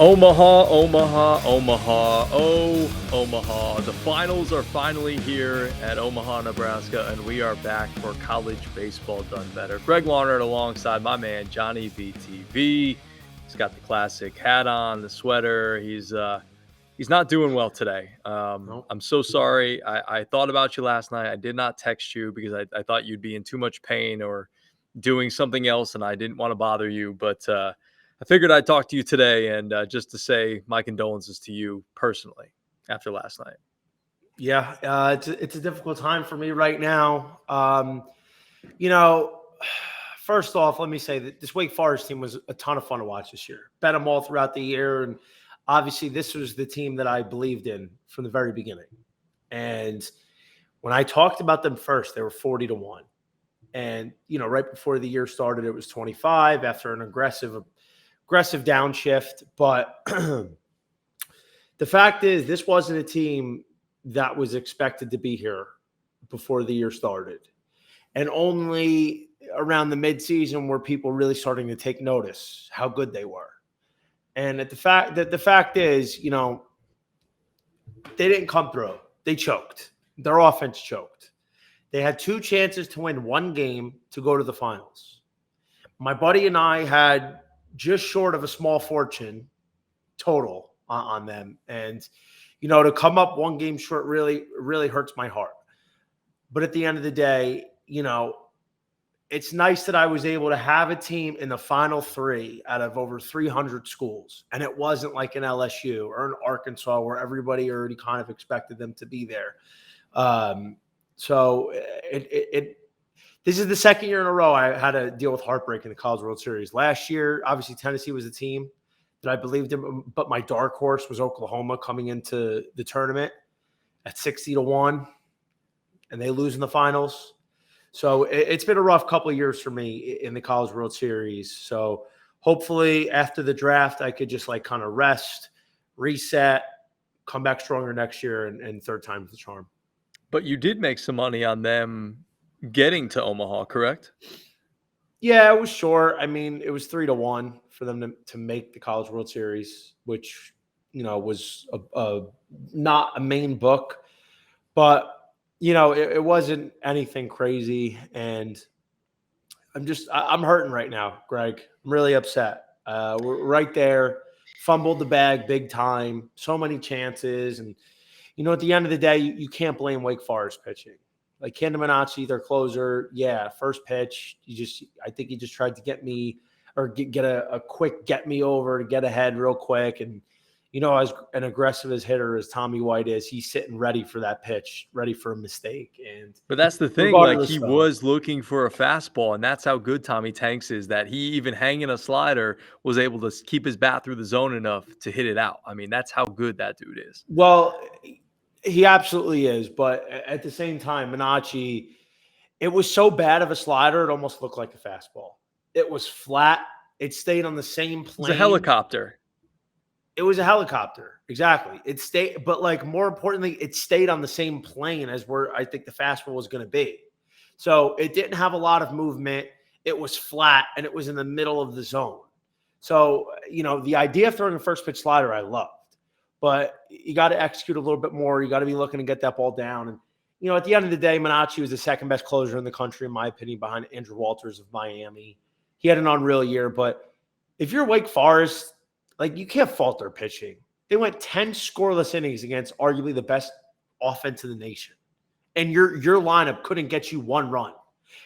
Omaha, Omaha, Omaha, oh, Omaha. The finals are finally here at Omaha, Nebraska, and we are back for College Baseball Done Better. Greg Larnerd alongside my man, Johnny VTV. He's got the classic hat on, the sweater. He's not doing well today. Nope. I'm so sorry. I thought about you last night. I did not text you because I thought you'd be in too much pain or doing something else, and I didn't want to bother you, but I figured I'd talk to you today and just to say my condolences to you personally after last night. Yeah, it's a difficult time for me right now. You know, first off, let me say that this Wake Forest team was a ton of fun to watch this year. Bet them all throughout the year, and obviously, this was the team that I believed in from the very beginning. And when I talked about them first, they were 40-1. And right before the year started, it was 25 after an aggressive downshift. But the fact is, this wasn't a team that was expected to be here before the year started. And only around the midseason were people really starting to take notice how good they were. And the fact is, they didn't come through. They choked. Their offense choked. They had two chances to win one game to go to the finals. My buddy and I had just short of a small fortune total on them. And, to come up one game short really, really hurts my heart. But at the end of the day, it's nice that I was able to have a team in the final three out of over 300 schools. And it wasn't like an LSU or an Arkansas where everybody already kind of expected them to be there. So this is the second year in a row I had to deal with heartbreak in the College World Series. Last year, obviously Tennessee was a team that I believed in, but my dark horse was Oklahoma coming into the tournament at 60-1, and they lose in the finals. So it's been a rough couple of years for me in the College World Series. So hopefully after the draft, I could just kind of rest, reset, come back stronger next year, and third time's the charm. But you did make some money on them getting to Omaha, correct? Yeah, it was short. I mean, it was 3-1 for them to make the College World Series, which, was not a main book. But, it wasn't anything crazy. And I'm hurting right now, Greg. I'm really upset. We're right there, fumbled the bag big time, so many chances. And, at the end of the day, you can't blame Wake Forest pitching. Like Kendall Minacci, their closer, first pitch, I think he just tried to get me or get a quick get me over to get ahead real quick. And, as an aggressive as hitter as Tommy White is, he's sitting ready for that pitch, ready for a mistake. But that's the thing, like he was looking for a fastball, and that's how good Tommy Tanks is, that he even hanging a slider was able to keep his bat through the zone enough to hit it out. I mean, that's how good that dude is. Well, he absolutely is. But at the same time, Minacci, it was so bad of a slider, it almost looked like a fastball. It was flat. It stayed on the same plane. It was a helicopter. It was a helicopter. Exactly. It stayed, but more importantly, it stayed on the same plane as where I think the fastball was going to be. So it didn't have a lot of movement. It was flat and it was in the middle of the zone. So, the idea of throwing a first pitch slider, I loved, but you got to execute a little bit more. You got to be looking to get that ball down. And, at the end of the day, Minacci was the second best closer in the country, in my opinion, behind Andrew Walters of Miami. He had an unreal year, but if you're Wake Forest, you can't fault their pitching. They went 10 scoreless innings against arguably the best offense in the nation. And your lineup couldn't get you one run.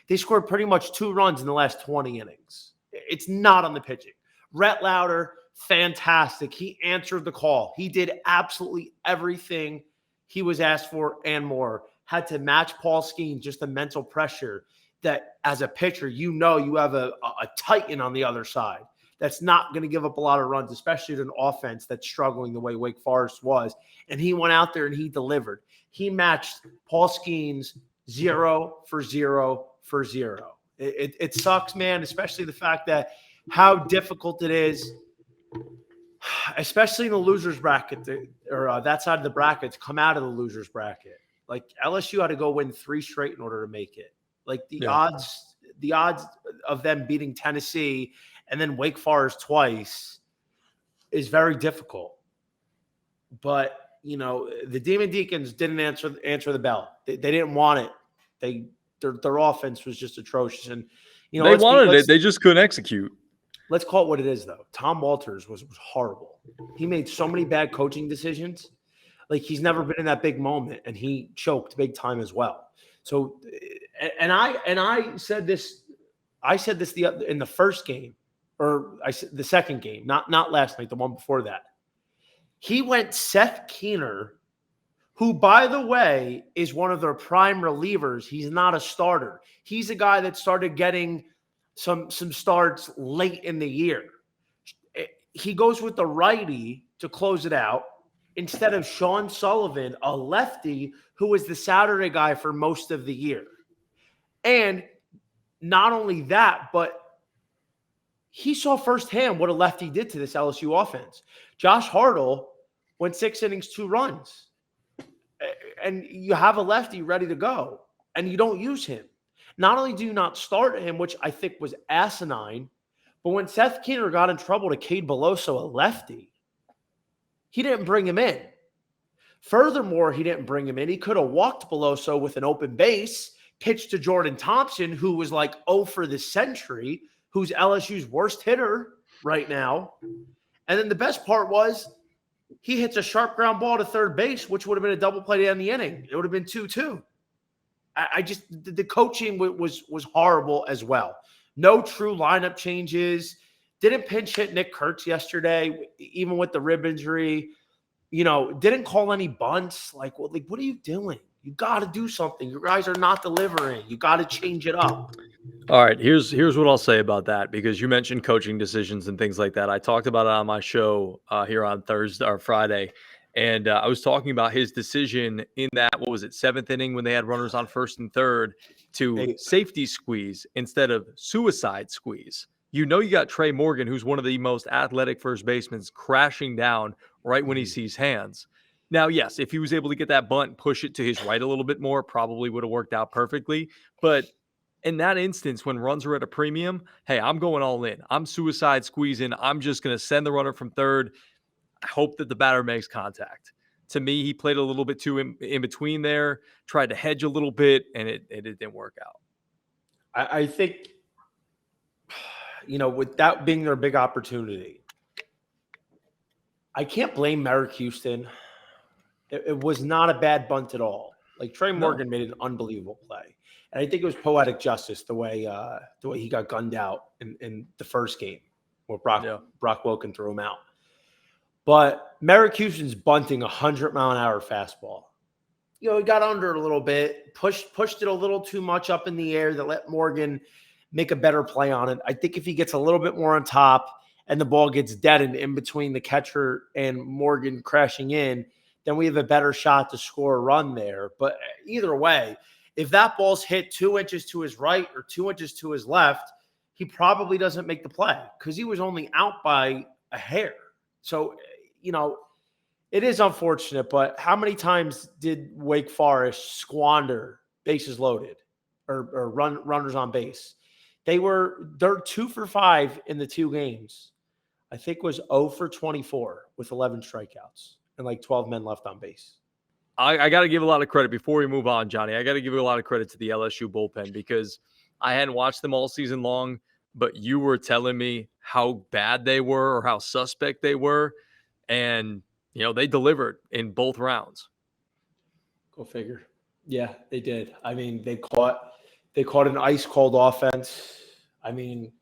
They scored pretty much 2 runs in the last 20 innings. It's not on the pitching. Rhett Lauder, fantastic. He answered the call. He did absolutely everything he was asked for and more. Had to match Paul Skeens, just the mental pressure that as a pitcher, you have a titan on the other side that's not going to give up a lot of runs, especially to an offense that's struggling the way Wake Forest was. And he went out there and he delivered. He matched Paul Skeens 0 for 0 for 0. It sucks, man, especially the fact that how difficult it is, especially in the loser's bracket, or that side of the bracket, to come out of the loser's bracket. LSU had to go win 3 straight in order to make it. The odds of them beating Tennessee and then Wake Forest twice, is very difficult. But, you know, the Demon Deacons didn't answer the bell. They didn't want it. Their offense was just atrocious. And, you know, They wanted it. They just couldn't execute. Let's call it what it is, though. Tom Walters was horrible. He made so many bad coaching decisions. Like, he's never been in that big moment, and he choked big time as well. So, and I said this. I said this in the first game, or I said the second game, not last night, the one before that. He went Seth Keener, who, by the way, is one of their prime relievers. He's not a starter. He's a guy that started getting some starts late in the year. He goes with the righty to close it out instead of Sean Sullivan, a lefty who was the Saturday guy for most of the year. And not only that, but he saw firsthand what a lefty did to this LSU offense. Josh Hartle went 6 innings, 2 runs. And you have a lefty ready to go, and you don't use him. Not only do you not start him, which I think was asinine, but when Seth Keener got in trouble to Cade Beloso, a lefty, he didn't bring him in. Furthermore, he didn't bring him in. He could have walked Beloso with an open base, pitched to Jordan Thompson, who was like 0 for the century, who's LSU's worst hitter right now. And then the best part was he hits a sharp ground ball to third base, which would have been a double play to end the inning. It would have been 2-2. The coaching was horrible as well. No true lineup changes. Didn't pinch hit Nick Kurtz yesterday, even with the rib injury. You know, didn't call any bunts. Like what are you doing? You got to do something. You guys are not delivering. You got to change it up. All right, here's what I'll say about that, because you mentioned coaching decisions and things like that. I talked about it on my show here on Thursday or Friday, and I was talking about his decision in that, what was it, 7th inning when they had runners on 1st and 3rd to safety squeeze instead of suicide squeeze. You know, you got Trey Morgan, who's one of the most athletic first basemen, crashing down right when he sees hands. Now, yes, if he was able to get that bunt, push it to his right a little bit more, probably would have worked out perfectly. But in that instance, when runs are at a premium, hey, I'm going all in. I'm suicide squeezing. I'm just going to send the runner from third. I hope that the batter makes contact. To me, he played a little bit too in between there, tried to hedge a little bit, and it didn't work out. I think, you know, with that being their big opportunity, I can't blame Merrick Houston. It was not a bad bunt at all. Like Trey Morgan made an unbelievable play. And I think it was poetic justice the way he got gunned out in the first game where Brock Wilken threw him out. But Merrick Houston's bunting 100-mile-an-hour fastball. You know, he got under it a little bit, pushed it a little too much up in the air that let Morgan make a better play on it. I think if he gets a little bit more on top and the ball gets deadened in between the catcher and Morgan crashing in, then we have a better shot to score a run there. But either way, if that ball's hit 2 inches to his right or 2 inches to his left, he probably doesn't make the play because he was only out by a hair. So, you know, it is unfortunate, but how many times did Wake Forest squander bases loaded or runners on base? They're 2 for 5 in the 2 games. I think was 0 for 24 with 11 strikeouts and like 12 men left on base. I got to give a lot of credit before we move on, Johnny. I got to give a lot of credit to the LSU bullpen because I hadn't watched them all season long, but you were telling me how bad they were or how suspect they were. And, you know, they delivered in both rounds. Go figure. Yeah, they did. I mean, they caught an ice cold offense. I mean,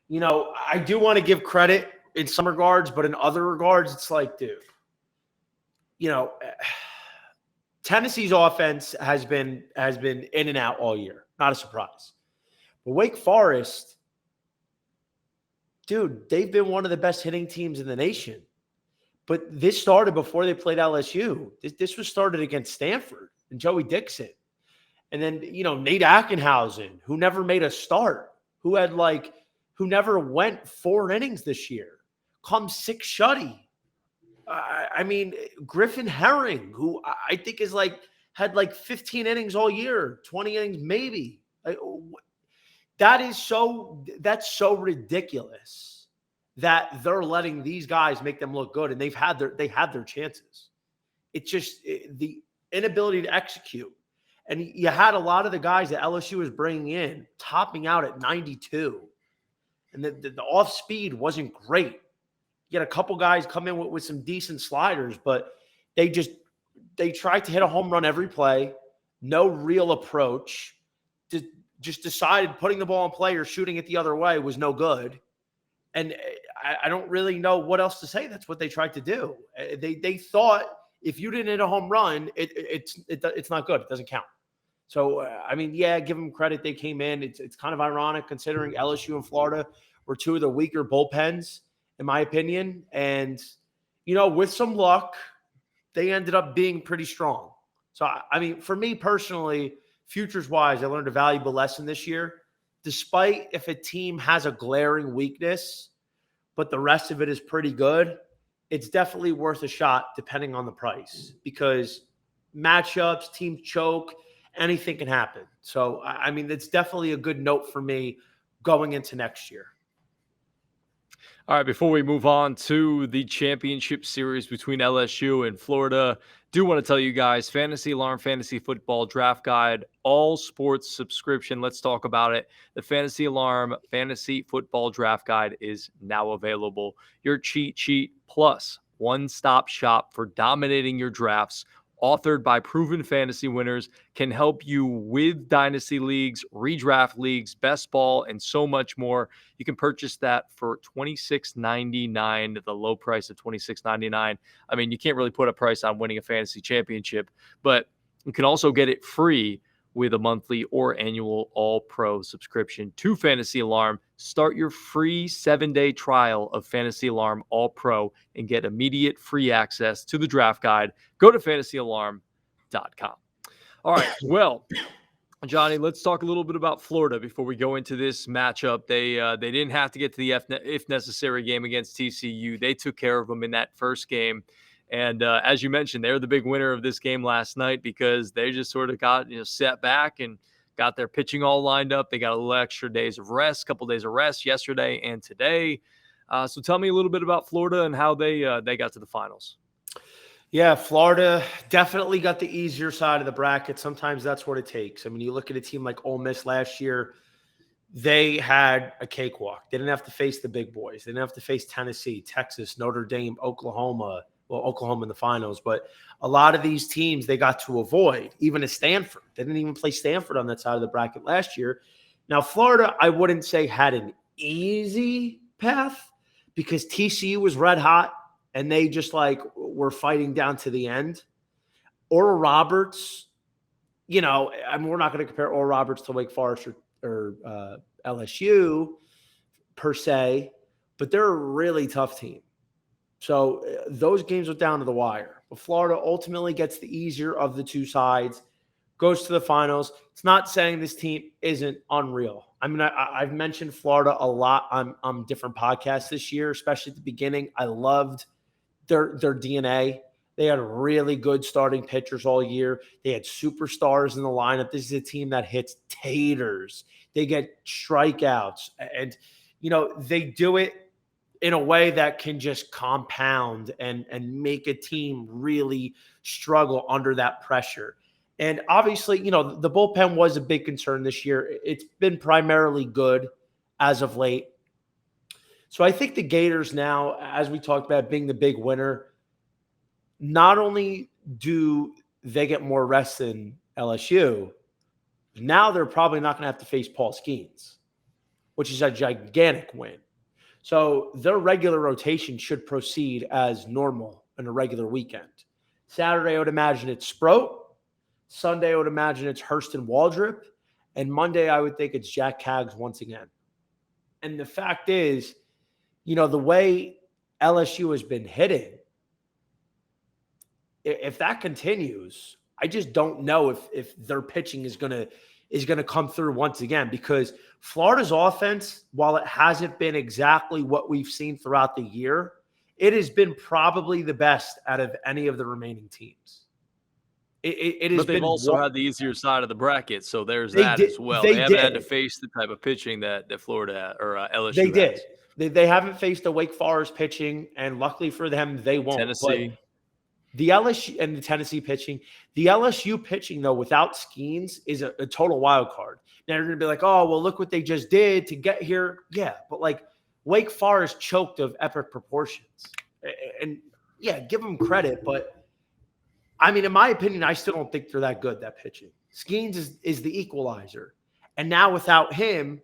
you know, I do want to give credit in some regards, but in other regards, it's like, dude, you know, Tennessee's offense has been in and out all year. Not a surprise. But Wake Forest, dude, they've been one of the best hitting teams in the nation. But this started before they played LSU. This was started against Stanford and Joey Dixon. And then, you know, Nate Ackenhausen, who never made a start, who never went 4 innings this year, comes 6 shutty. I mean, Griffin Herring, who I think had 15 innings all year, 20 innings maybe. That's so ridiculous that they're letting these guys make them look good, and they had their chances. It's just the inability to execute. And you had a lot of the guys that LSU was bringing in topping out at 92. And the off speed wasn't great. You had a couple guys come in with some decent sliders, but they tried to hit a home run every play. No real approach. Just decided putting the ball in play or shooting it the other way was no good. And I don't really know what else to say. That's what they tried to do. They thought if you didn't hit a home run, it's not good. It doesn't count. So, I mean, yeah, give them credit. They came in. It's kind of ironic considering LSU and Florida were two of the weaker bullpens, in my opinion. And, with some luck, they ended up being pretty strong. So, I mean, for me personally, futures-wise, I learned a valuable lesson this year. Despite if a team has a glaring weakness, but the rest of it is pretty good, it's definitely worth a shot depending on the price because matchups, teams choke, anything can happen. So, I mean, it's definitely a good note for me going into next year. All right, before we move on to the championship series between LSU and Florida, do want to tell you guys, Fantasy Alarm Fantasy Football Draft Guide, all sports subscription. Let's talk about it. The Fantasy Alarm Fantasy Football Draft Guide is now available. Your cheat sheet plus one-stop shop for dominating your drafts, authored by proven fantasy winners, can help you with dynasty leagues, redraft leagues, best ball, and so much more. You can purchase that for $26.99, the low price of $26.99. I mean, you can't really put a price on winning a fantasy championship, but you can also get it free with a monthly or annual all-pro subscription to Fantasy Alarm. Start your free 7-day trial of Fantasy Alarm All-Pro and get immediate free access to the draft guide. Go to fantasyalarm.com. All right, well, Johnny, let's talk a little bit about Florida before we go into this matchup. They didn't have to get to the if necessary game against TCU. They took care of them in that first game. And as you mentioned, they're the big winner of this game last night because they just sort of got set back and got their pitching all lined up. They got a little extra days of rest, couple days of rest yesterday and today. So tell me a little bit about Florida and how they got to the finals. Yeah, Florida definitely got the easier side of the bracket. Sometimes that's what it takes. I mean, you look at a team like Ole Miss last year, they had a cakewalk. They didn't have to face the big boys. They didn't have to face Tennessee, Texas, Notre Dame, Oklahoma. Well, Oklahoma in the finals, but a lot of these teams they got to avoid, even at Stanford. They didn't even play Stanford on that side of the bracket last year. Now, Florida, I wouldn't say had an easy path because TCU was red hot and they just were fighting down to the end. Oral Roberts, I mean, we're not going to compare Oral Roberts to Wake Forest or LSU per se, but they're a really tough team. So those games went down to the wire. But Florida ultimately gets the easier of the two sides, goes to the finals. It's not saying this team isn't unreal. I mean, I've mentioned Florida a lot on different podcasts this year, especially at the beginning. I loved their DNA. They had really good starting pitchers all year. They had superstars in the lineup. This is a team that hits taters. They get strikeouts. And, they do it in a way that can just compound and make a team really struggle under that pressure. And obviously, the bullpen was a big concern this year. It's been primarily good as of late. So I think the Gators now, as we talked about being the big winner, not only do they get more rest than LSU, now they're probably not going to have to face Paul Skeens, which is a gigantic win. So their regular rotation should proceed as normal in a regular weekend. Saturday, I would imagine it's Sproat. Sunday, I would imagine it's Hurston Waldrop. And Monday, I would think it's Jack Caggs once again. And the fact is, the way LSU has been hitting, if that continues, I just don't know if their pitching is going to come through once again, because Florida's offense, while it hasn't been exactly what we've seen throughout the year, it has been probably the best out of any of the remaining teams. It has but they've been also had the easier side of the bracket, so there's that as well. They haven't had to face the type of pitching that Florida or LSU They did. has. They haven't faced a Wake Forest pitching, and luckily for them, they won't. Tennessee. But the LSU and the Tennessee pitching, the LSU pitching, though, without Skeens is a total wild card. Now you're going to be like, oh, well, look what they just did to get here. Yeah, but like Wake Forest choked of epic proportions. And yeah, give them credit. But I mean, in my opinion, I still don't think they're that good, that pitching. Skeens is the equalizer. And now without him,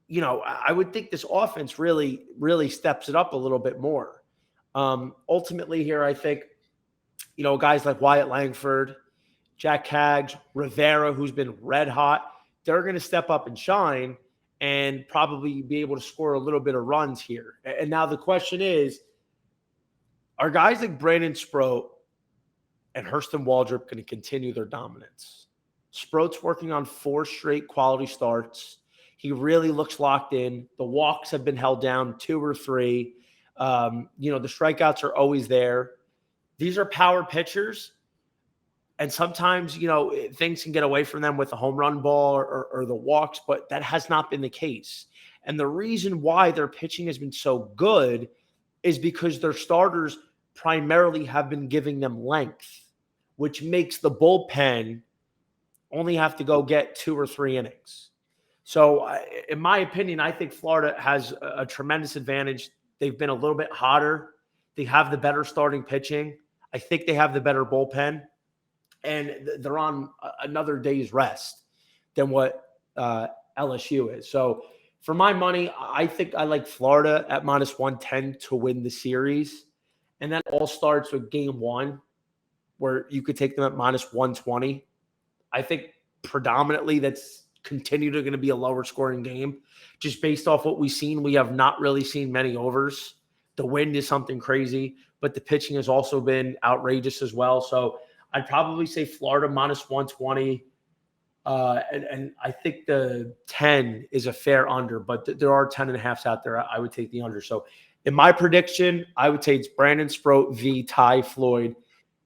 you know, I would think this offense really, really steps it up a little bit more. Ultimately here, I think, you know, guys like Wyatt Langford, Jack Haggs, Rivera, who's been red hot, they're going to step up and shine and probably be able to score a little bit of runs here. And now the question is, are guys like Brandon Sproat and Hurston Waldrop going to continue their dominance? Sproat's working on 4 straight quality starts. He really looks locked in. The walks have been held down 2 or 3. You know, the strikeouts are always there. These are power pitchers, and sometimes, you know, things can get away from them with the home run ball or the walks, but that has not been the case. And the reason why their pitching has been so good is because their starters primarily have been giving them length, which makes the bullpen only have to go get 2 or 3 innings. So, in my opinion, I think Florida has a tremendous advantage. They've been a little bit hotter. They have the better starting pitching. I think they have the better bullpen. And they're on another day's rest than what LSU is. So, for my money, I think I like Florida at -110 to win the series. And that all starts with game 1, where you could take them at -120. I think predominantly that's continued to going to be a lower scoring game. Just based off what we've seen, we have not really seen many overs. The wind is something crazy, but the pitching has also been outrageous as well. So I'd probably say Florida -120. And I think the 10 is a fair under, but there are 10.5s out there. I would take the under. So in my prediction, I would say it's Brandon Sproat v. Ty Floyd,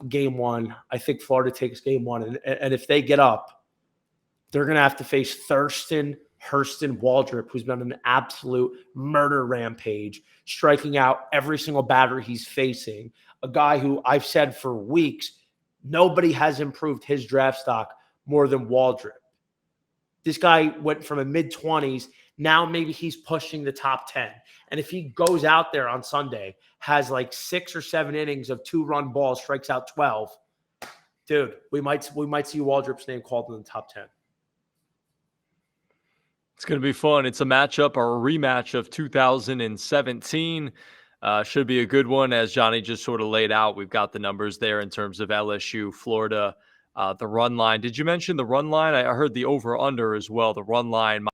game 1. I think Florida takes game 1. And if they get up, they're going to have to face Hurston Waldrop, who's been an absolute murder rampage, striking out every single batter he's facing. A guy who I've said for weeks, nobody has improved his draft stock more than Waldrop. This guy went from a mid-20s. Now maybe he's pushing the top 10. And if he goes out there on Sunday, has like 6 or 7 innings of 2-run balls, strikes out 12, dude, we might see Waldrop's name called in the top 10. It's going to be fun. It's a matchup or a rematch of 2017. Should be a good one, as Johnny just sort of laid out. We've got the numbers there in terms of LSU, Florida, the run line. Did you mention the run line? I heard the over-under as well. The run line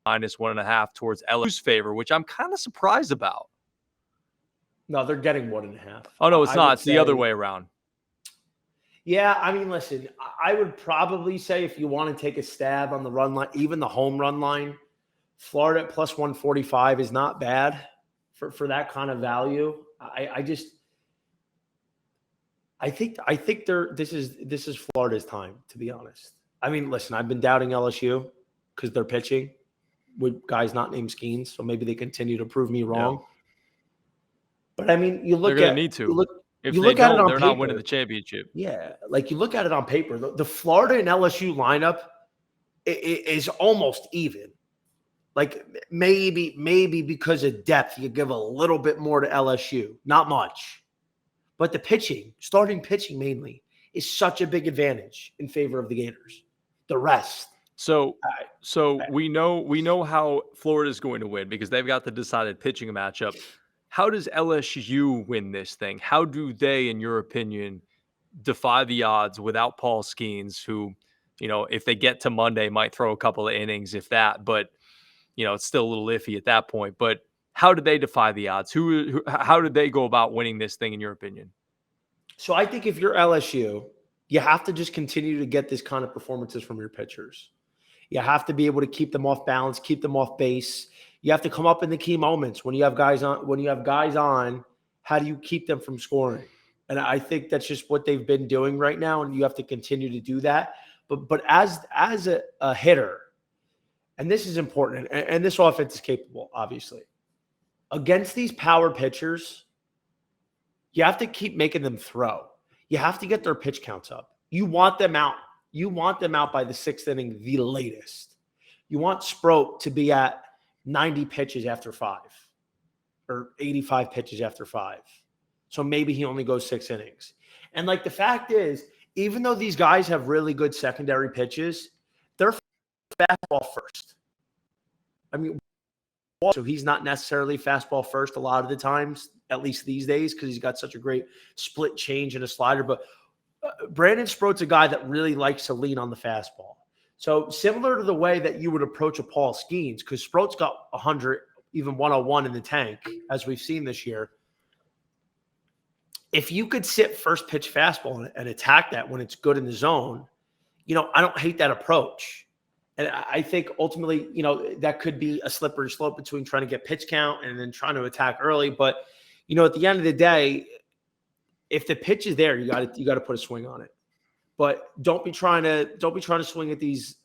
-1.5 towards LSU's favor, which I'm kind of surprised about. No, they're getting 1.5. Oh, no, it's not. It's the other way around. Yeah, I mean, listen, I would probably say if you want to take a stab on the run line, even the home run line, Florida at +145 is not bad for that kind of value. I think this is Florida's time, to be honest. I mean, listen, I've been doubting LSU because they're pitching with guys not named Skeens, so maybe they continue to prove me wrong. Yeah. But I mean, you look they're at going to need to. If you they look at it don't, on they're paper, not winning the championship. Yeah, like you look at it on paper, the Florida and LSU lineup is almost even. Like maybe because of depth, you give a little bit more to LSU, not much. But the pitching, starting pitching mainly, is such a big advantage in favor of the Gators. The rest. So we know how Florida is going to win because they've got the decided pitching matchup. How does LSU win this thing? How do they, in your opinion, defy the odds without Paul Skeens, who, you know, if they get to Monday, might throw a couple of innings, if that, but, you know, it's still a little iffy at that point. But how do they defy the odds? How did they go about winning this thing, in your opinion? So I think if you're LSU, you have to just continue to get this kind of performances from your pitchers. You have to be able to keep them off balance, keep them off base. You have to come up in the key moments when you have guys on. How do you keep them from scoring? And I think that's just what they've been doing right now, and you have to continue to do that. But as a hitter, and this is important, and this offense is capable, obviously. against these power pitchers, you have to keep making them throw. You have to get their pitch counts up. You want them out. You want them out by the 6th inning, the latest. You want Sproat to be at 90 pitches after 5 or 85 pitches after 5. So maybe he only goes 6 innings. And like the fact is, even though these guys have really good secondary pitches, they're fastball first. I mean, so he's not necessarily fastball first a lot of the times, at least these days, because he's got such a great split change and a slider. But Brandon Sproat's a guy that really likes to lean on the fastball. So similar to the way that you would approach a Paul Skeens, because Sproat's got 100, even 101 in the tank, as we've seen this year. If you could sit first pitch fastball and attack that when it's good in the zone, I don't hate that approach. And I think ultimately, that could be a slippery slope between trying to get pitch count and then trying to attack early. But, at the end of the day, if the pitch is there, you got to put a swing on it. But don't be trying to swing at these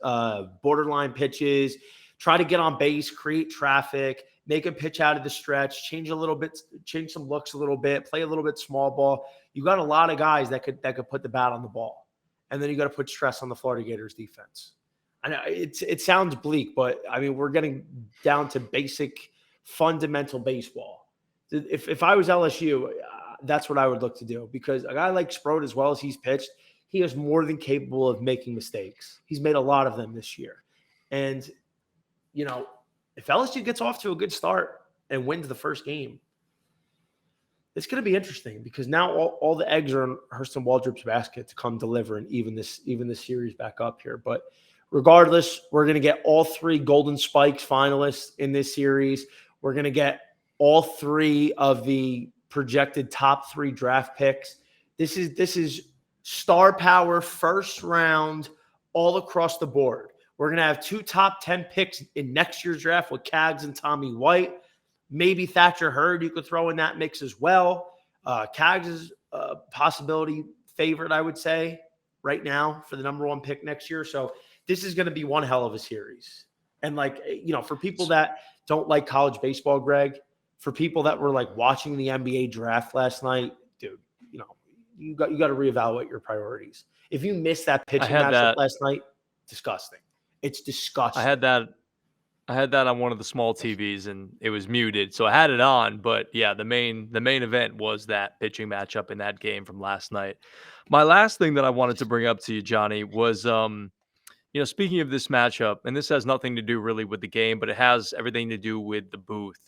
borderline pitches. Try to get on base, create traffic, make a pitch out of the stretch, change some looks a little bit, play a little bit small ball. You got a lot of guys that could put the bat on the ball, and then you got to put stress on the Florida Gators defense. I know it sounds bleak, but I mean we're getting down to basic, fundamental baseball. If I was LSU, that's what I would look to do, because a guy like Sproat, as well as he's pitched, he is more than capable of making mistakes. He's made a lot of them this year, and if LSU gets off to a good start and wins the first game, it's going to be interesting, because now all the eggs are in Hurston Waldrop's basket to come deliver and even this series back up here. But regardless, we're going to get all 3 Golden Spikes finalists in this series. We're going to get all 3 of the projected top 3 draft picks. This is star power, first round, all across the board. We're going to have 2 top 10 picks in next year's draft with Cags and Tommy White. Maybe Thatcher Hurd you could throw in that mix as well. Cags is a possibility favorite, I would say, right now for the number 1 pick next year. So this is going to be one hell of a series. And for people that don't like college baseball, Greg, for people that were watching the NBA draft last night, dude, you got to reevaluate your priorities. If you missed that pitching matchup last night, disgusting. It's disgusting. I had that on one of the small TVs and it was muted, so I had it on. But yeah, the main event was that pitching matchup in that game from last night. My last thing that I wanted to bring up to you, Johnny, was speaking of this matchup, and this has nothing to do really with the game, but it has everything to do with the booth.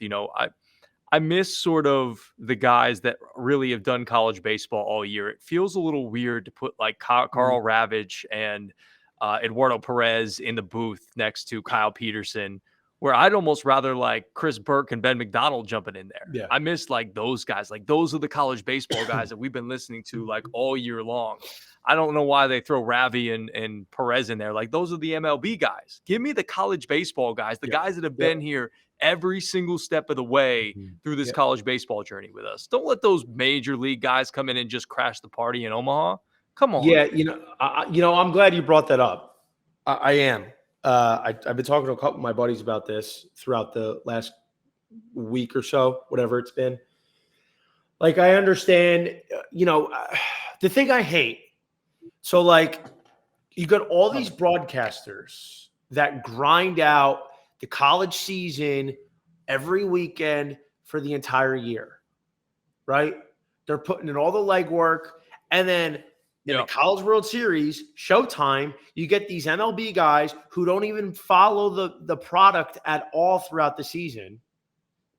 I miss sort of the guys that really have done college baseball all year. It feels a little weird to put Carl Ravitch and Eduardo Perez in the booth next to Kyle Peterson, where I'd almost rather Chris Burke and Ben McDonald jumping in there. Yeah. I miss those guys. Those are the college baseball guys that we've been listening to all year long. I don't know why they throw Ravi and Perez in there. Those are the MLB guys. Give me the college baseball guys, the guys that have been here every single step of the way through this college baseball journey with us. Don't let those major league guys come in and just crash the party in Omaha. Come on. Yeah, I'm glad you brought that up. I am. I've been talking to a couple of my buddies about this throughout the last week or so, whatever it's been. I understand, the thing I hate. So, you got all these broadcasters that grind out the college season every weekend for the entire year, right? They're putting in all the legwork, and then in the College World Series, Showtime, you get these MLB guys who don't even follow the product at all throughout the season,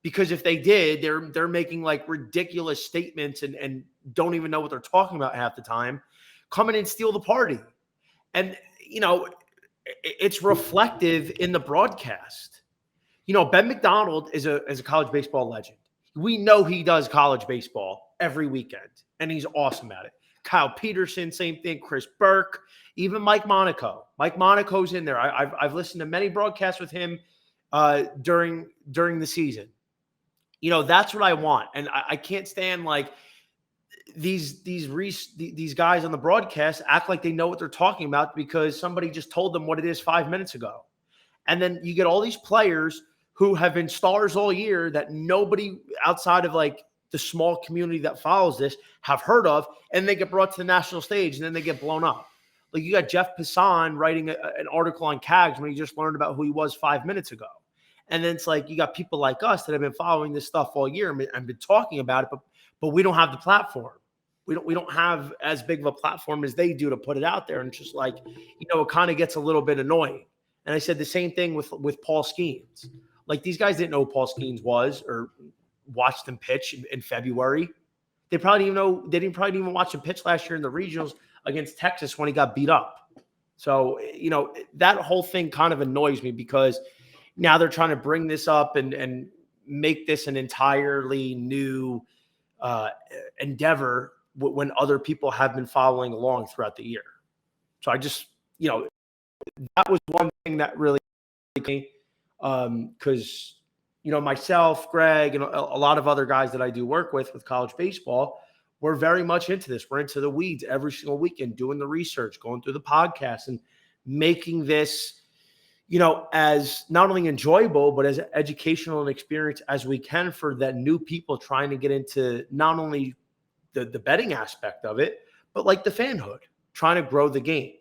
because if they did, they're making ridiculous statements and don't even know what they're talking about half the time, come in and steal the party. And it's reflective in the broadcast. Ben McDonald is a college baseball legend. We know he does college baseball every weekend, and he's awesome at it. Kyle Peterson, same thing. Chris Burke, even Mike Monaco. Mike Monaco's in there. I've listened to many broadcasts with him during the season. That's what I want, and I can't stand these guys on the broadcast act like they know what they're talking about because somebody just told them what it is 5 minutes ago. And then you get all these players who have been stars all year that nobody outside of like the small community that follows this have heard of, and they get brought to the national stage and then they get blown up. Like you got Jeff Passan writing an article on CAGS when he just learned about who he was 5 minutes ago. And then it's like you got people like us that have been following this stuff all year and been talking about it, but we don't have the platform. We don't have as big of a platform as they do to put it out there. And it's just like, it kind of gets a little bit annoying. And I said the same thing with Paul Skeens. Like these guys didn't know who Paul Skeens was or watched him pitch in February. They didn't probably even watch him pitch last year in the regionals against Texas when he got beat up. So, that whole thing kind of annoys me because now they're trying to bring this up and make this an entirely new endeavor when other people have been following along throughout the year. So I just, that was one thing that really me because, myself, Greg, and a lot of other guys that I do work with college baseball, we're very much into this. We're into the weeds every single weekend, doing the research, going through the podcast and making this, as not only enjoyable, but as educational and experience as we can for that new people trying to get into not only the betting aspect of it, but like the fanhood, trying to grow the game.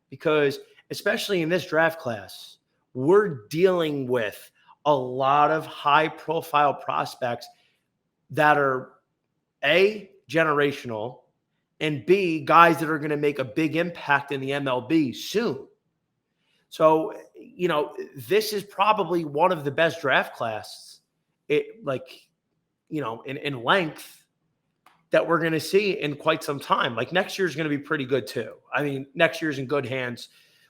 Because especially in this draft class, we're dealing with a lot of high profile prospects that are A, generational, and B, guys that are going to make a big impact in the MLB soon. So, this is probably one of the best draft classes, in length that we're going to see in quite some time. Like next year's going to be pretty good too. I mean, next year's in good hands.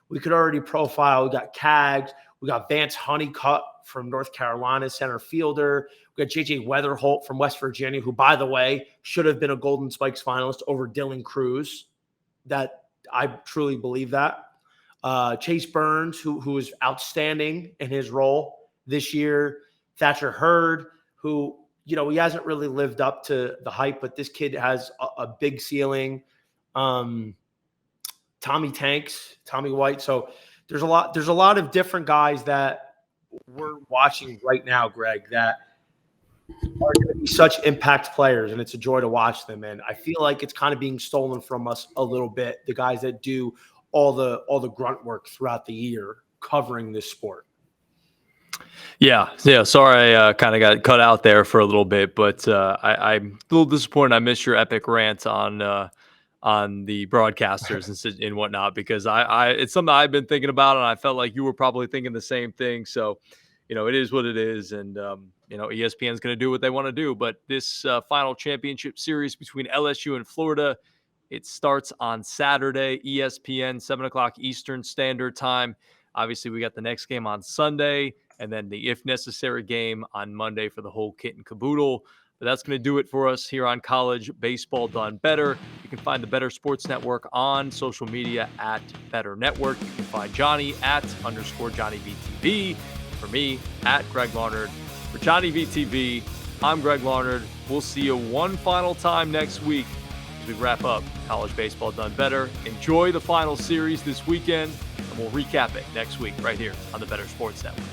We could already profile. We got CAGS. We got Vance Honeycutt from North Carolina, center fielder. We got JJ Weatherholt from West Virginia, who, by the way, should have been a Golden Spikes finalist over Dylan Cruz. That I truly believe that. Chase Burns, who is outstanding in his role this year. Thatcher Hurd, who, he hasn't really lived up to the hype, but this kid has a big ceiling. Tommy White. So there's a lot of different guys that we're watching right now, Greg, that are going to be such impact players, and it's a joy to watch them. And I feel like it's kind of being stolen from us a little bit, the guys that do all the grunt work throughout the year covering this sport. Yeah. Sorry, I kind of got cut out there for a little bit, but I'm a little disappointed. I missed your epic rant on the broadcasters and whatnot, because it's something I've been thinking about, and I felt like you were probably thinking the same thing. So, it is what it is, and ESPN's going to do what they want to do. But this final championship series between LSU and Florida, it starts on Saturday, ESPN, 7:00 Eastern Standard Time. Obviously, we got the next game on Sunday, and then the if necessary game on Monday for the whole kit and caboodle. But that's going to do it for us here on College Baseball Done Bettor. You can find the Bettor Sports Network on social media at Bettor Network. You can find Johnny at _Johnny VTV. For me, at Greg Larnerd. For Johnny VTV, I'm Greg Larnerd. We'll see you one final time next week as we wrap up College Baseball Done Bettor. Enjoy the final series this weekend, and we'll recap it next week right here on the Bettor Sports Network.